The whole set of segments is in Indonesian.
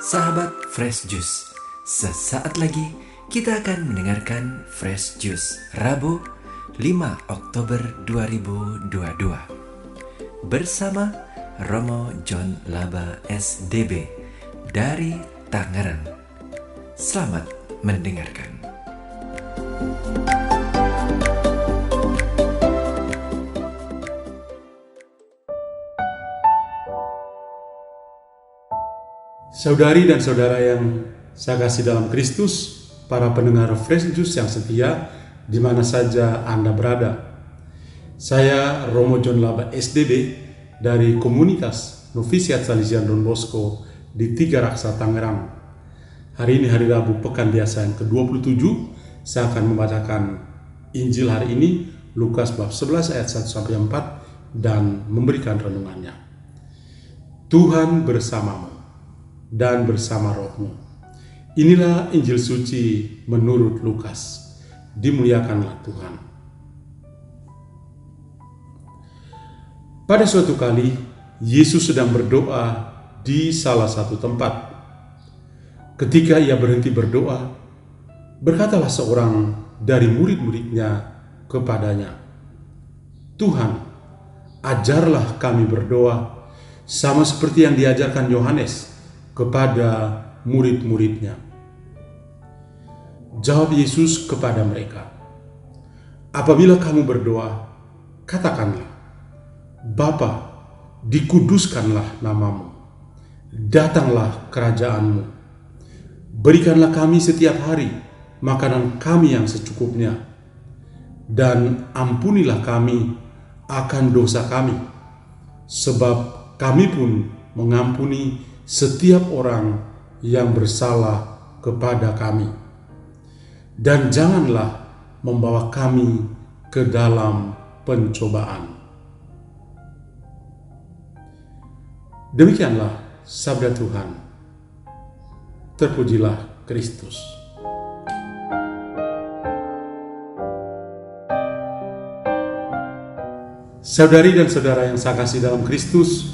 Sahabat Fresh Juice, sesaat lagi kita akan mendengarkan Fresh Juice Rabu 5 Oktober 2022 bersama Romo John Laba SDB dari Tangerang. Selamat mendengarkan. Saudari dan saudara yang saya kasih dalam Kristus, para pendengar Fresh Juice yang setia, di mana saja Anda berada. Saya Romo John Laba SDB dari komunitas Novisiat Salesian Don Bosco di Tiga Raksa, Tangerang. Hari ini hari Rabu pekan biasa yang ke-27, saya akan membacakan Injil hari ini, Lukas bab 11 ayat 1-4 dan memberikan renungannya. Tuhan bersamamu dan bersama rohmu. Inilah Injil suci menurut Lukas. Dimuliakanlah Tuhan. Pada suatu kali, Yesus sedang berdoa di salah satu tempat. Ketika ia berhenti berdoa, berkatalah seorang dari murid-muridnya kepadanya, "Tuhan, ajarlah kami berdoa, sama seperti yang diajarkan Yohanes kepada murid-muridnya." Jawab Yesus kepada mereka, "Apabila kamu berdoa, katakanlah, Bapa, dikuduskanlah namamu, datanglah kerajaanmu, berikanlah kami setiap hari makanan kami yang secukupnya, dan ampunilah kami akan dosa kami, sebab kami pun mengampuni setiap orang yang bersalah kepada kami. Dan janganlah membawa kami ke dalam pencobaan." Demikianlah sabda Tuhan. Terpujilah Kristus. Saudari dan saudara yang saya kasih dalam Kristus,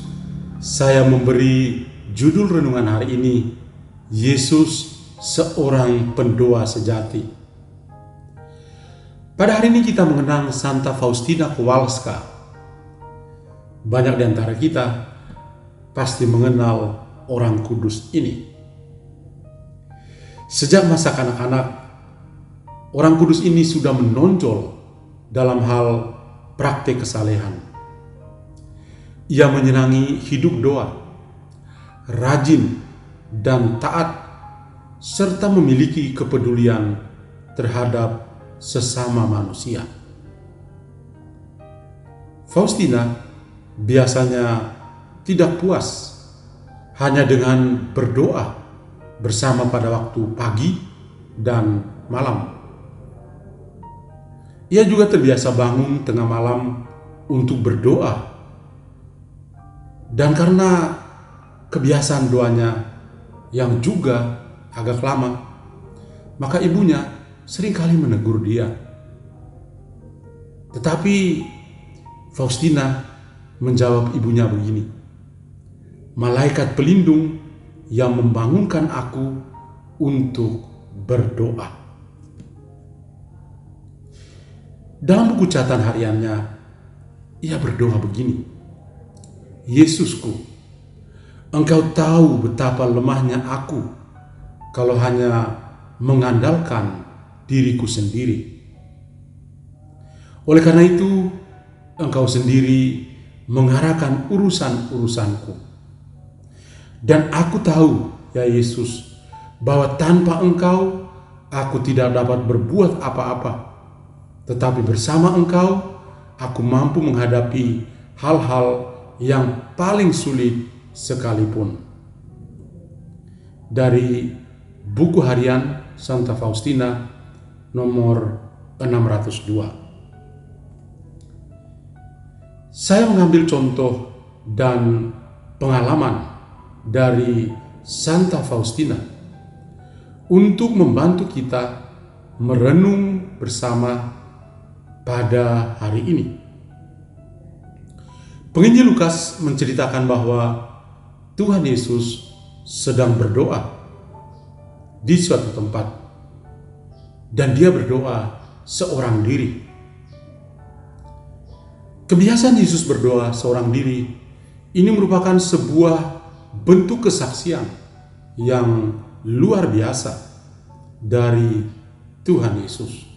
saya memberi judul renungan hari ini, Yesus seorang pendoa sejati. Pada hari ini kita mengenang Santa Faustina Kowalska. Banyak di antara kita pasti mengenal orang kudus ini. Sejak masa kanak-kanak, orang kudus ini sudah menonjol dalam hal praktik kesalehan. Ia menyenangi hidup doa, rajin dan taat, serta memiliki kepedulian terhadap sesama manusia. Faustina biasanya tidak puas hanya dengan berdoa bersama pada waktu pagi dan malam. Ia juga terbiasa bangun tengah malam untuk berdoa. Dan karena kebiasaan doanya yang juga agak lama, maka ibunya seringkali menegur dia. Tetapi Faustina menjawab ibunya begini, "Malaikat pelindung yang membangunkan aku untuk berdoa." Dalam buku catatan hariannya, ia berdoa begini, "Yesusku, Engkau tahu betapa lemahnya aku kalau hanya mengandalkan diriku sendiri. Oleh karena itu, Engkau sendiri mengarahkan urusan-urusanku. Dan aku tahu, ya Yesus, bahwa tanpa Engkau aku tidak dapat berbuat apa-apa. Tetapi bersama Engkau, aku mampu menghadapi hal-hal yang paling sulit sekalipun." Dari buku harian Santa Faustina nomor 602. Saya mengambil contoh dan pengalaman dari Santa Faustina untuk membantu kita merenung bersama pada hari ini. Penginjil Lukas menceritakan bahwa Tuhan Yesus sedang berdoa di suatu tempat, dan dia berdoa seorang diri. Kebiasaan Yesus berdoa seorang diri ini merupakan sebuah bentuk kesaksian yang luar biasa dari Tuhan Yesus.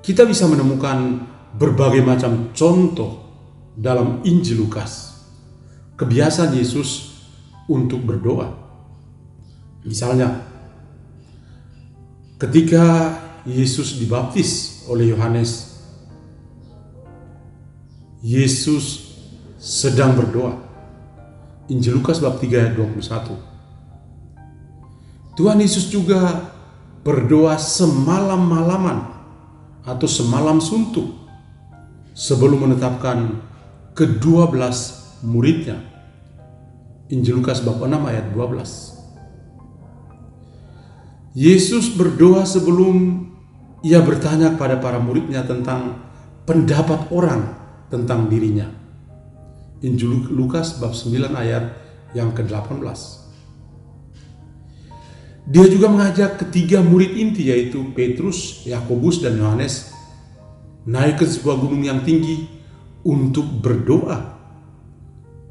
Kita bisa menemukan berbagai macam contoh dalam Injil Lukas, kebiasaan Yesus untuk berdoa. Misalnya, ketika Yesus dibaptis oleh Yohanes, Yesus sedang berdoa. Injil Lukas bab 3 ayat 21. Tuhan Yesus juga berdoa semalam-malaman atau semalam suntuk sebelum menetapkan ke-12 muridnya. Injil Lukas bab 6 ayat 12. Yesus berdoa sebelum ia bertanya kepada para muridnya tentang pendapat orang tentang dirinya. Injil Lukas bab 9 ayat yang ke-18. Dia juga mengajak ketiga murid inti, yaitu Petrus, Yakobus, dan Yohanes, naik ke sebuah gunung yang tinggi untuk berdoa.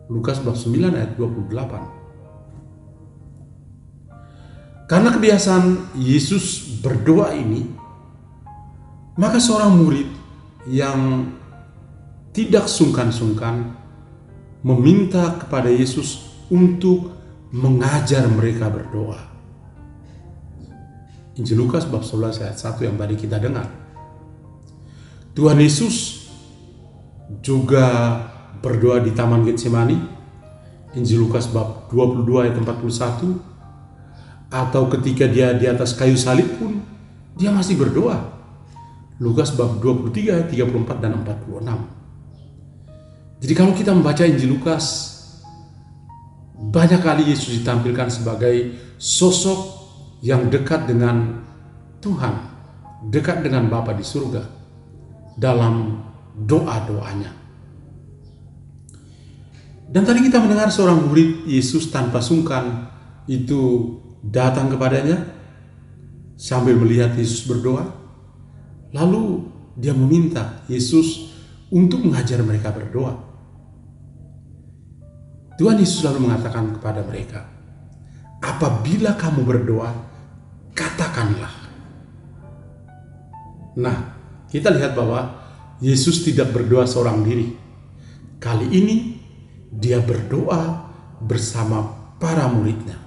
Lukas bab 9 ayat 28. Karena kebiasaan Yesus berdoa ini, maka seorang murid yang tidak sungkan-sungkan meminta kepada Yesus untuk mengajar mereka berdoa. Injil Lukas bab 11 ayat 1 yang tadi kita dengar. Tuhan Yesus juga berdoa di Taman Getsemani. Injil Lukas bab 22 ayat 41. Atau ketika dia di atas kayu salib pun dia masih berdoa. Lukas bab 23 ayat 34 dan 46. Jadi kalau kita membaca Injil Lukas, banyak kali Yesus ditampilkan sebagai sosok yang dekat dengan Tuhan, dekat dengan Bapa di surga dalam doa-doanya. Dan tadi kita mendengar seorang murid Yesus tanpa sungkan itu datang kepadanya sambil melihat Yesus berdoa. Lalu dia meminta Yesus untuk mengajar mereka berdoa. Tuhan Yesus lalu mengatakan kepada mereka, apabila kamu berdoa, katakanlah. Nah, kita lihat bahwa Yesus tidak berdoa seorang diri. Kali ini dia berdoa bersama para muridnya.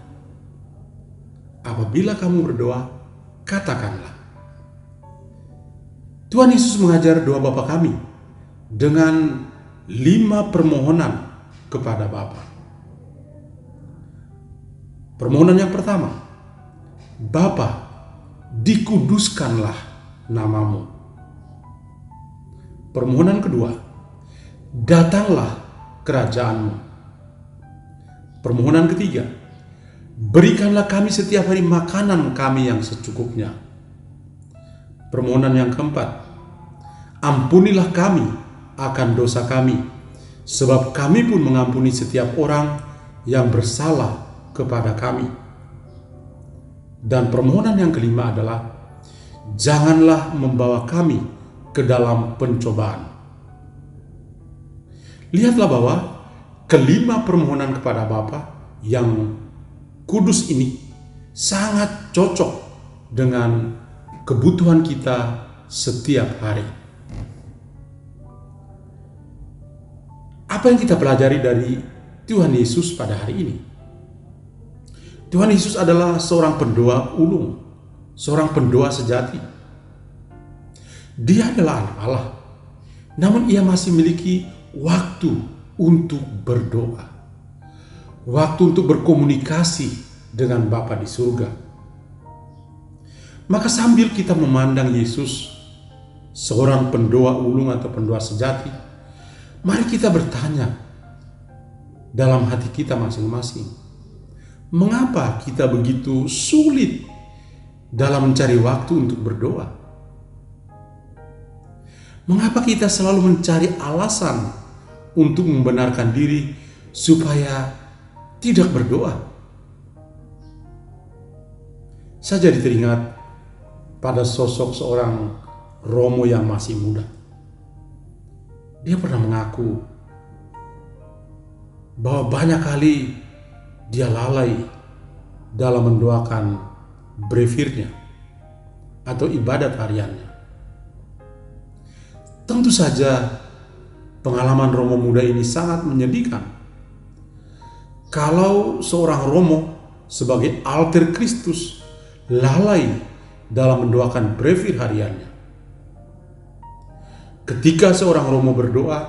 Apabila kamu berdoa, katakanlah. Tuhan Yesus mengajar doa Bapa kami dengan 5 permohonan kepada Bapa. Permohonan yang pertama, Bapa, dikuduskanlah namamu. Permohonan kedua, datanglah kerajaanmu. Permohonan ketiga, berikanlah kami setiap hari makanan kami yang secukupnya. Permohonan yang keempat, ampunilah kami akan dosa kami, sebab kami pun mengampuni setiap orang yang bersalah kepada kami. Dan permohonan yang kelima adalah, janganlah membawa kami ke dalam pencobaan. Lihatlah bahwa kelima permohonan kepada Bapa yang kudus ini sangat cocok dengan kebutuhan kita setiap hari. Apa yang kita pelajari dari Tuhan Yesus pada hari ini? Tuhan Yesus adalah seorang pendoa ulung, seorang pendoa sejati. Dia adalah anak Allah, namun ia masih memiliki waktu untuk berdoa, waktu untuk berkomunikasi dengan Bapa di surga. Maka sambil kita memandang Yesus, seorang pendoa ulung atau pendoa sejati, mari kita bertanya dalam hati kita masing-masing, mengapa kita begitu sulit dalam mencari waktu untuk berdoa? Mengapa kita selalu mencari alasan untuk membenarkan diri supaya tidak berdoa. Saya jadi teringat pada sosok seorang Romo yang masih muda. Dia pernah mengaku bahwa banyak kali dia lalai dalam mendoakan breviernya atau ibadat hariannya. Tentu saja pengalaman Romo muda ini sangat menyedihkan. Kalau seorang Romo sebagai alter Kristus lalai dalam mendoakan brevier hariannya. Ketika seorang Romo berdoa,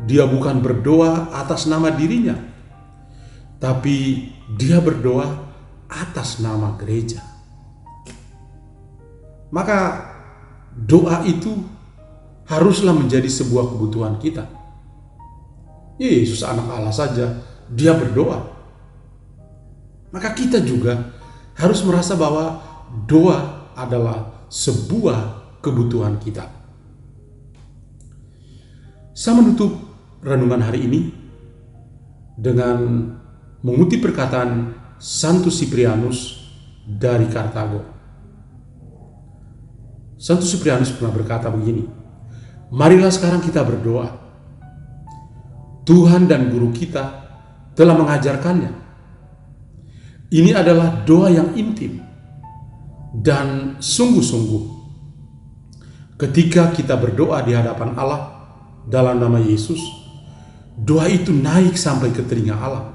dia bukan berdoa atas nama dirinya, tapi dia berdoa atas nama gereja. Maka doa itu haruslah menjadi sebuah kebutuhan kita. Yesus anak Allah saja, dia berdoa. Maka kita juga harus merasa bahwa doa adalah sebuah kebutuhan kita. Saya menutup renungan hari ini dengan mengutip perkataan Santo Siprianus dari Kartago. Santo Siprianus pernah berkata begini, "Marilah sekarang kita berdoa. Tuhan dan guru kita telah mengajarkannya. Ini adalah doa yang intim dan sungguh-sungguh. Ketika kita berdoa di hadapan Allah dalam nama Yesus, doa itu naik sampai ke telinga Allah.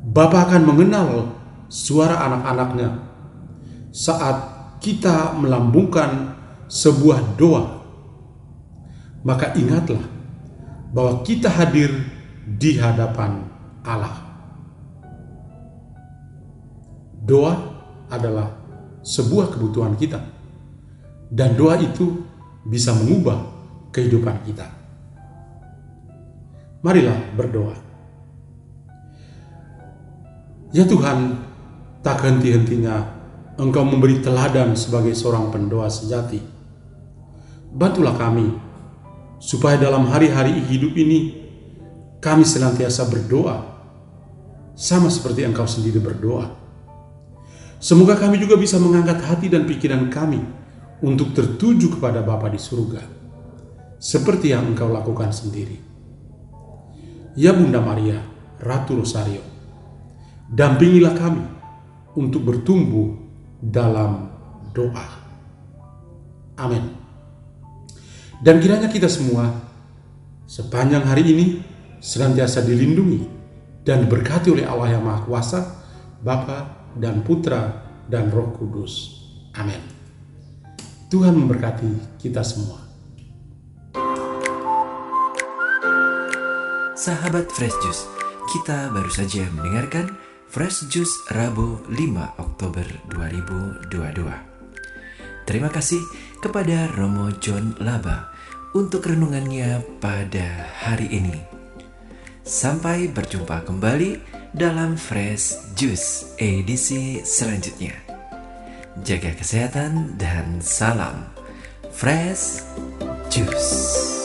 Bapa akan mengenal suara anak-anaknya saat kita melambungkan sebuah doa. Maka ingatlah bahwa kita hadir di hadapan Allah." Doa adalah sebuah kebutuhan kita, dan doa itu bisa mengubah kehidupan kita. Marilah berdoa. Ya Tuhan, tak henti-hentinya Engkau memberi teladan sebagai seorang pendoa sejati. Bantulah kami, supaya dalam hari-hari hidup ini kami senantiasa berdoa, sama seperti Engkau sendiri berdoa. Semoga kami juga bisa mengangkat hati dan pikiran kami untuk tertuju kepada Bapa di surga, seperti yang Engkau lakukan sendiri. Ya Bunda Maria, Ratu Rosario, dampingilah kami untuk bertumbuh dalam doa. Amin. Dan kiranya kita semua sepanjang hari ini senantiasa dilindungi dan diberkati oleh Allah yang Maha Kuasa, Bapa dan Putra dan Roh Kudus. Amin. Tuhan memberkati kita semua. Sahabat Fresh Juice, kita baru saja mendengarkan Fresh Juice Rabu 5 Oktober 2022. Terima kasih kepada Romo John Laba untuk renungannya pada hari ini. Sampai berjumpa kembali dalam Fresh Juice edisi selanjutnya. Jaga kesehatan dan salam Fresh Juice.